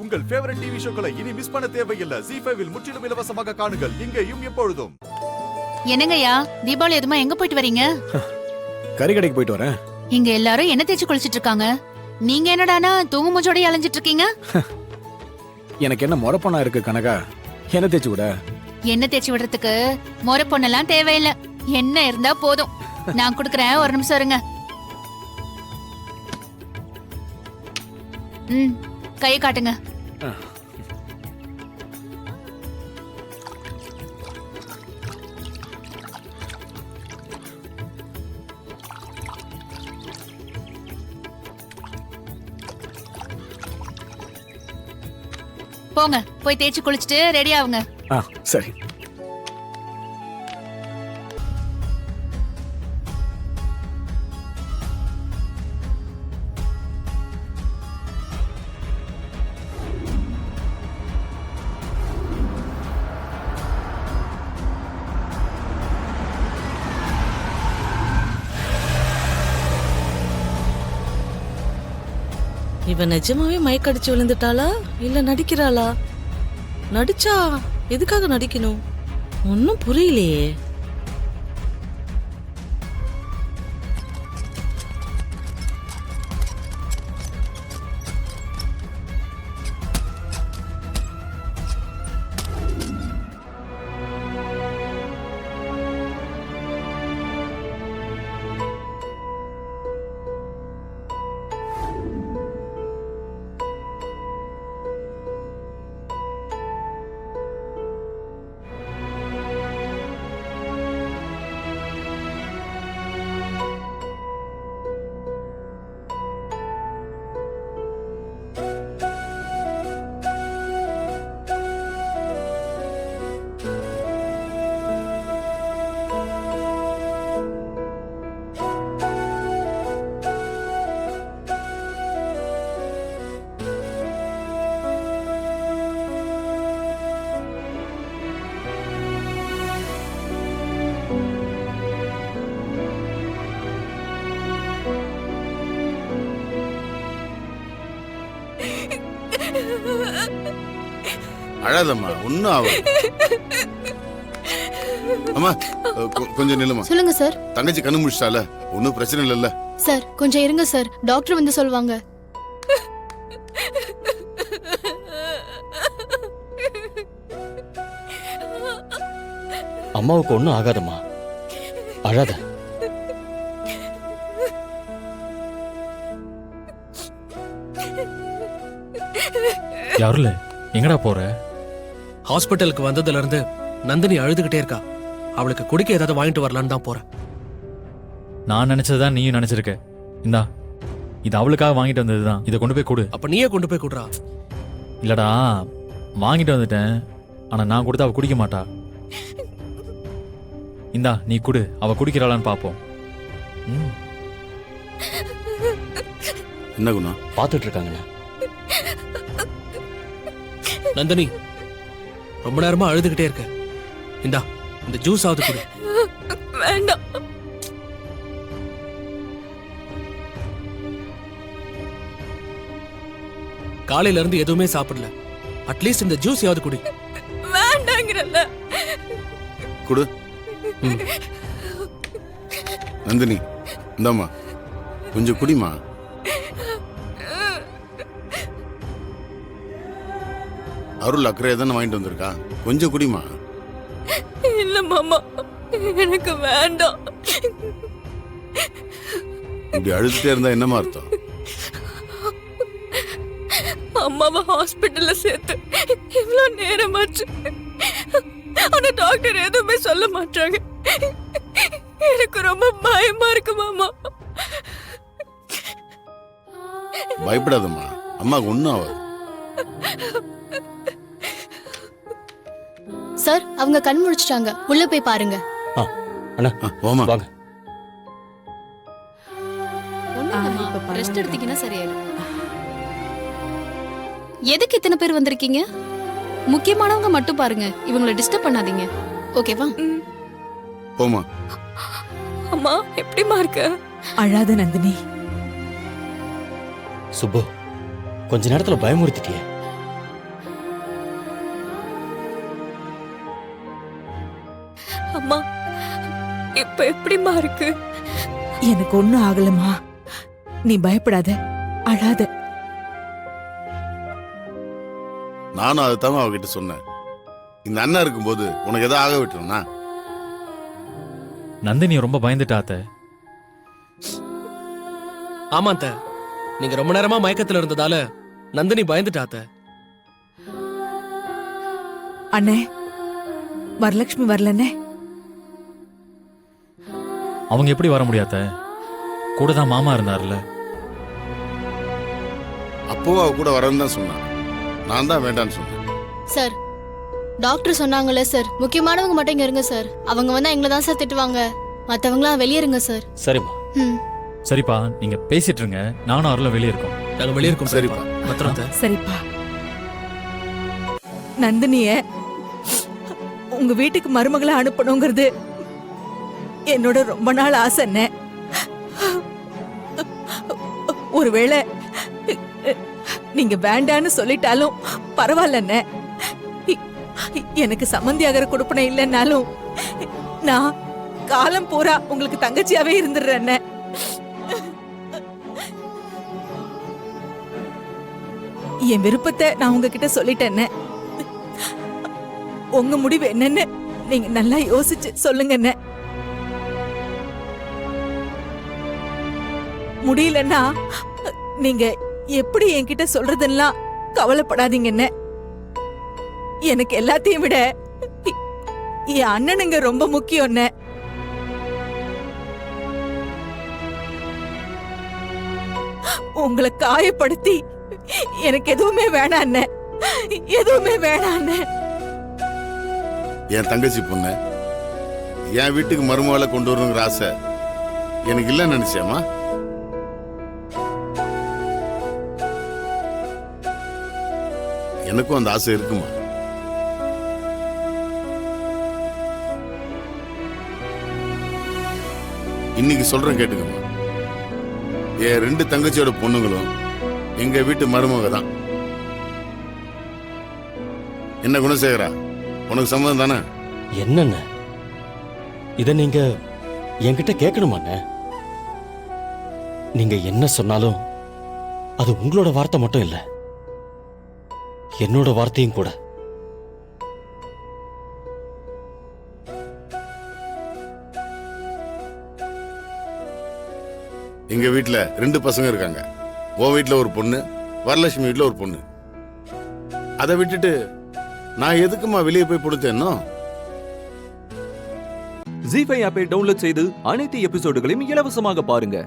உங்கள் favourite TV ஷோக்களை இனி miss பண்ண தேவையில்லை. ZEE5 இல் முற்றிலும் இலவசமாக காணுங்கள். இங்கேயும் எப்பொழுதும். என்னங்கய்யா, தீபாவளி எதுமா எங்க போயிட்டு வரீங்க? கறி கடைக்கு போயிட்டு வரேன். இங்க எல்லாரும் என்ன தேய்ச்சி குளிச்சிட்டு இருக்காங்க, நீங்க என்னடானா தூங்கு மூச்சோட அலைஞ்சிட்டு இருக்கீங்க? எனக்கு என்ன முறப்பணம் இருக்கு கனகா, என்ன தேய்ச்சி விட? என்ன தேய்ச்சி விடுறதுக்கு முறை பொண்ணெல்லாம் தேவையில்லை, என்ன இருந்தா போதும். நான் குடுக்கறேன், ஒரு நிமிஷம் இருங்க. கையை காட்டுங்க. போங்க, போய் தேய்ச்சி குளிச்சுட்டு ரெடி ஆகுங்க. சரி. இவ நிஜமாவே மயக்கடிச்சு விழுந்துட்டாளா இல்ல நடிக்கிறாளா? நடிச்சா எதுக்காக நடிக்கணும் ஒன்னும் புரியலையே. அழாதம்மா, ஒன்னும் ஆகும். அம்மா கொஞ்சம் நில்லுமா. சொல்லுங்க சார். தங்கச்சி கண்ணு முடிச்சால, ஒன்னும் பிரச்சனை இல்லல்ல? சார் கொஞ்சம் இருங்க சார், டாக்டர் வந்து சொல்வாங்க. அம்மாவுக்கு ஒன்னும் ஆகாதம்மா, அழாத. யாருல எங்கடா போற? ஹாஸ்பிட்டலுக்கு வந்ததுல இருந்து நந்தினி அழுதுகிட்டே இருக்கா. அவளுக்கு குடிக்க ஏதாவது வாங்கிட்டு வரலான்னு தான் போறேன். நான் நினைச்சதுதான் நீயும் நினைச்சிருக்க. இந்தா, இது அவளுக்காக வாங்கிட்டு வந்ததுதான். இதை கொண்டு போய் கொடு. அப்ப நீயே கொண்டு போய் கொடுறா. இல்லடா, வாங்கிட்டு வந்துட்டேன், ஆனா நான் கொடுத்தா அவ குடிக்க மாட்டா. இந்தா நீ குடு, அவ குடிக்கிறாளான்னு பாப்போம். என்ன குணா பாத்துட்டு இருக்காங்கண்ணா. நந்தினி, ரொம்ப நேரமா அழுதுகிட்டே இருக்க. இந்தா, இந்த ஜூஸ் ஆவது குடி. வேண்டாம். காலையில இருந்து எதுவுமே சாப்பிடல, அட்லீஸ்ட் இந்த ஜூஸ் யாவது குடி. வேண்டாங்கறல்ல. குடு. நந்தினி, இந்தாம்மா கொஞ்சம் குடிமா. அருள் அக்கறை தானே வாங்கிட்டு வந்திருக்கா, கொஞ்சம் குடிமா. இல்ல மாமா, எனக்கு வேண்டாம். இப்படி அழுதுட்டே இருந்தா என்னமா அர்த்தம்? அம்மாவை ஹாஸ்பிட்டல்ல சேர்த்து இவ்வளவு நேரமாச்சு, ஆனா டாக்டர் எதுவுமே சொல்ல மாட்டாங்க. எனக்கு ரொம்ப பயமா இருக்கு மாமா. பயப்படாதம்மா, அம்மாவுக்கு ஒன்னும் ஆகாது. சார் அவங்க கண் முழிச்சிட்டாங்க, உள்ள போய் பாருங்க. அண்ணா போமா வாங்க. ரெஸ்ட் எடுத்தீங்கன்னா சரியாயிடும். எதுக்கு இத்தனை பேர் வந்திருக்கீங்க? முக்கியமானவங்க மட்டும் பாருங்க, இவங்களை டிஸ்டர்ப் பண்ணாதீங்க. ஓகேவா? போமா. அம்மா எப்படிமா இருக்க? அழாத நந்தினி. சுப்பு, கொஞ்ச நேரத்துல பயமுறுத்திட்டியே. இப்ப எப்படிம்மா இருக்கு? எனக்கு ஒண்ணும் ஆகலமா, நீ பயப்படாத, அழாத. நானும் அதுதான் அவகிட்ட சொன்னேன். இந்த அண்ணன் இருக்கும்போது உனக்கு எதாவது ஆக விட்டுருனா? நந்தினி ரொம்ப பயந்துட்டா அத்தை. ஆமா அத்தை, நீங்க ரொம்ப நேரமா மயக்கத்துல இருந்ததால நந்தினி பயந்துட்டா அத்தை. அண்ணே, வரலட்சுமி வரலண்ணே. அவங்க எப்படி வர முடியாத? கூட தான் மாமா இருந்தார்ல. அப்பவும் அவ கூட வரேன்னு தான் சொன்னான். நான் தான் வேண்டான்னு சொன்னேன். சார், டாக்டர் சொன்னாங்கல்ல சார், முக்கியமானவங்க மட்டும் இங்க இருங்க சார். அவங்க வந்தா எங்களை தான் சார் திட்டுவாங்க. மத்தவங்களாம் வெளியே இருங்க சார். சரிம்மா. ம். சரிப்பா, நீங்க பேசிட்டு இருங்க. நானும் அருளும் வெளியே இருக்கோம். நாங்க வெளியே இருக்கோம். சரிப்பா. பத்திரம் அத்தை. சரிப்பா. நந்தினிய உங்க வீட்டுக்கு மருமகளை அனுப்பணுங்கிறது என்னோட ரொம்ப நாள் ஆசைண்ணே. ஒருவேளை நீங்க வேண்டான்னு சொல்லிட்டாலும் பரவாயில்லண்ணே. எனக்கு சம்மந்தியாகிற கொடுப்பனை இல்லைன்னாலும் நான் காலம் பூரா உங்களுக்கு தங்கச்சியாவே இருந்துடுறேன். என் விருப்பத்தை நான் உங்ககிட்ட சொல்லிட்டேன். உங்க முடிவு என்னன்னு நீங்க நல்லா யோசிச்சு சொல்லுங்க. முடியலன்னா நீங்க எப்படி என்கிட்ட சொல்றதெல்லாம் கவலைப்படாதீங்க. எனக்கு எல்லாத்தையும் விட என் அண்ணனுங்க ரொம்ப முக்கியம். உங்களை காயப்படுத்தி எனக்கு எதுவுமே வேணாம், எதுவுமே வேணாம். என் தங்கச்சி பொண்ணு என் வீட்டுக்கு மருமகளை கொண்டு வரணுங்கிற ஆசை எனக்கு இல்லைன்னு நினைச்சேம்மா. எனக்கும் அந்த ஆசை இருக்குமா. இன்னைக்கு சொல்றேன் கேட்டுக்கம்மா. என் 2 தங்கச்சியோட பொண்ணுங்களும் எங்க வீட்டு மருமக தான். என்ன குணசேகரா, உனக்கு சம்மதம் தானே? என்னண்ண இத நீங்க என்கிட்ட கேட்கணுமாண்ண? நீங்க என்ன சொன்னாலும் அது உங்களோட வார்த்தை மட்டும் இல்ல, என்னோட வார்த்தையும் கூட. எங்க வீட்டுல 2 பசங்க இருக்காங்க. உன் வீட்டுல ஒரு பொண்ணு, வரலட்சுமி வீட்டுல ஒரு பொண்ணு. அதை விட்டுட்டு நான் எதுக்குமா வெளியே போய் கொடுத்தேனோ? ஜீ5 ஆப்பை டவுன்லோட் செய்து அனைத்து எபிசோடுகளையும் இலவசமாக பாருங்க.